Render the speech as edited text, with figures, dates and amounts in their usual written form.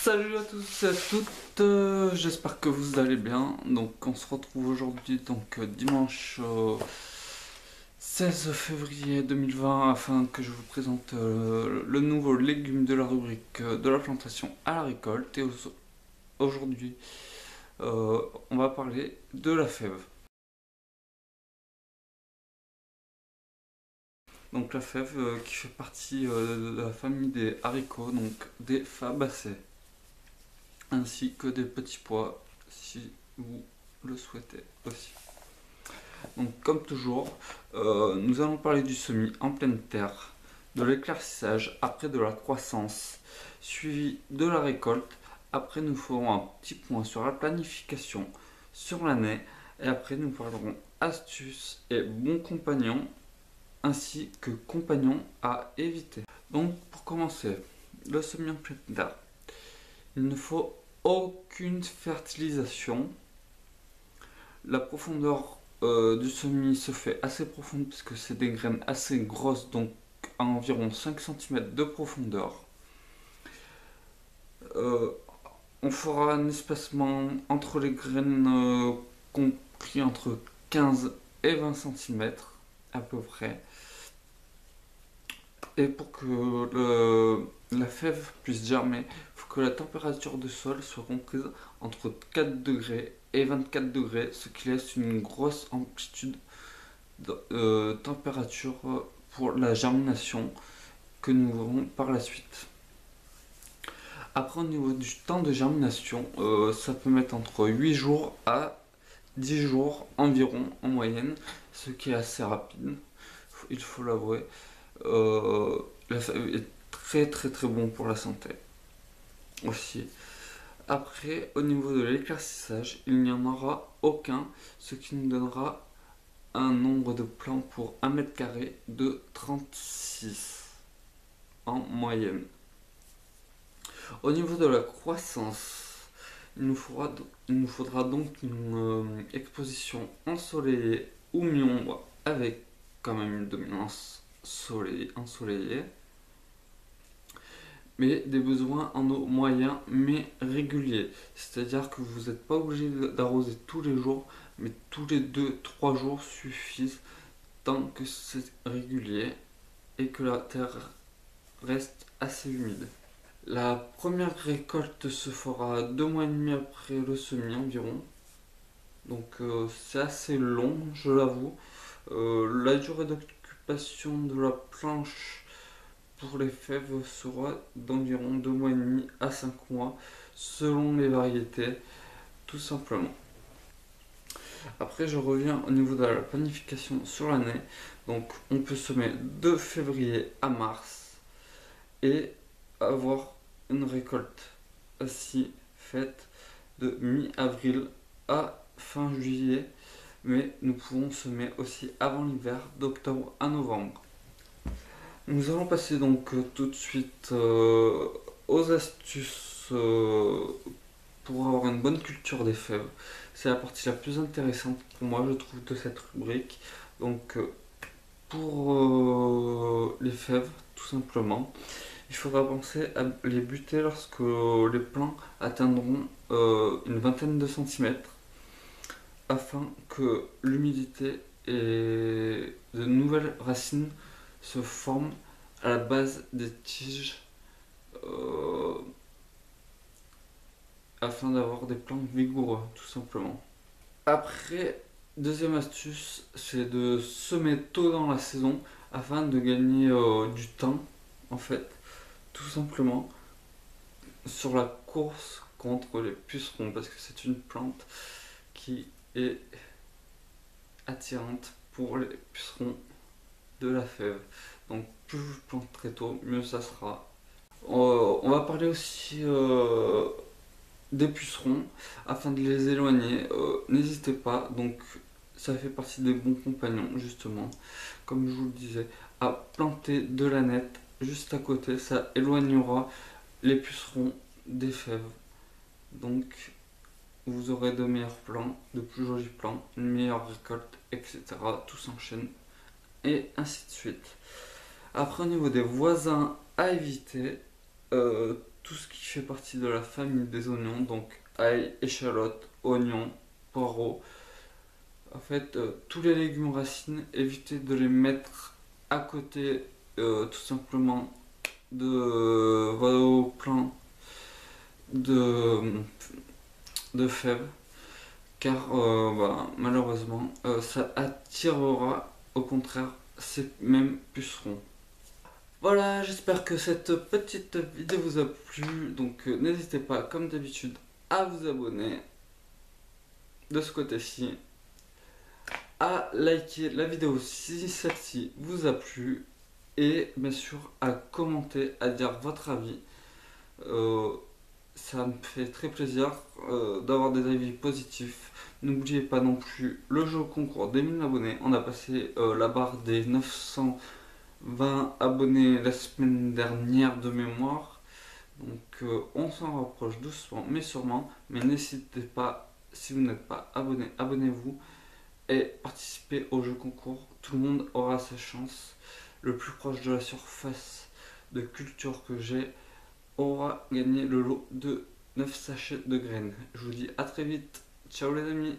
Salut à tous et à toutes, j'espère que vous allez bien. Donc on se retrouve aujourd'hui, dimanche 16 février 2020, afin que je vous présente le nouveau légume de la rubrique de la plantation à la récolte. Et aujourd'hui, on va parler de la fève. Donc la fève qui fait partie de la famille des haricots, donc des fabacées, ainsi que des petits pois si vous le souhaitez aussi. Donc comme toujours, nous allons parler du semis en pleine terre, de l'éclaircissage après de la croissance, suivi de la récolte. Après nous ferons un petit point sur la planification sur l'année et après nous parlerons astuces et bons compagnons ainsi que compagnons à éviter. Donc pour commencer, le semis en pleine terre. Il ne faut aucune fertilisation. La profondeur du semis se fait assez profonde puisque c'est des graines assez grosses, donc à environ 5 cm de profondeur. Euh, on fera un espacement entre les graines compris entre 15 et 20 cm à peu près. Et pour que la fève puisse germer, il faut que la température du sol soit comprise entre 4 degrés et 24 degrés, ce qui laisse une grosse amplitude de température pour la germination que nous verrons par la suite. Après, au niveau du temps de germination, ça peut mettre entre 8 jours à 10 jours environ en moyenne, ce qui est assez rapide, il faut l'avouer. La fève est très bon pour la santé aussi. Après, au niveau de l'éclaircissage, il n'y en aura aucun, ce qui nous donnera un nombre de plants pour 1 mètre carré de 36 en moyenne. Au niveau de la croissance, il nous faudra donc une exposition ensoleillée ou mi-ombre avec quand même une dominance ensoleillée, mais des besoins en eau moyens mais réguliers. C'est-à-dire que vous n'êtes pas obligé d'arroser tous les jours, mais tous les 2-3 jours suffisent tant que c'est régulier et que la terre reste assez humide. La première récolte se fera 2 mois et demi après le semis environ. Donc c'est assez long, je l'avoue. La durée d'occupation de la planche pour les fèves sera d'environ 2 mois et demi à 5 mois selon les variétés, tout simplement. Après, je reviens au niveau de la planification sur l'année. Donc, on peut semer de février à mars et avoir une récolte ainsi faite de mi-avril à fin juillet. Mais nous pouvons semer aussi avant l'hiver, d'octobre à novembre. Nous allons passer donc tout de suite aux astuces pour avoir une bonne culture des fèves. C'est la partie la plus intéressante pour moi, je trouve, de cette rubrique. Donc pour les fèves, tout simplement, il faudra penser à les buter lorsque les plants atteindront une vingtaine de centimètres afin que l'humidité et de nouvelles racines se forment à la base des tiges afin d'avoir des plants vigoureux, tout simplement. Après, deuxième astuce, c'est de semer tôt dans la saison afin de gagner du temps, en fait, tout simplement, sur la course contre les pucerons, parce que c'est une plante qui est attirante pour les pucerons de la fève. Donc plus je plante très tôt, mieux ça sera. On va parler aussi des pucerons afin de les éloigner. N'hésitez pas, donc ça fait partie des bons compagnons justement, comme je vous le disais, à planter de la nette juste à côté, ça éloignera les pucerons des fèves. Donc vous aurez de meilleurs plants, de plus jolis plants, une meilleure récolte, etc. Tout s'enchaîne et ainsi de suite. Après, au niveau des voisins à éviter, tout ce qui fait partie de la famille des oignons, donc ail, échalote, oignon, poireaux. En fait, tous les légumes racines, évitez de les mettre à côté tout simplement de vos plants de, de fèves, car malheureusement, ça attirera au contraire ces mêmes pucerons. Voilà, j'espère que cette petite vidéo vous a plu, donc n'hésitez pas, comme d'habitude, à vous abonner de ce côté-ci, à liker la vidéo si celle-ci vous a plu, et bien sûr à commenter, à dire votre avis. Euh, Ça me fait très plaisir d'avoir des avis positifs. N'oubliez pas non plus le jeu concours des 1000 abonnés. On a passé la barre des 920 abonnés la semaine dernière de mémoire. Donc on s'en rapproche doucement mais sûrement. Mais n'hésitez pas, si vous n'êtes pas abonné, abonnez-vous et participez au jeu concours. Tout le monde aura sa chance. Le plus proche de la surface de culture que j'ai aura gagné le lot de 9 sachets de graines. Je vous dis à très vite. Ciao les amis.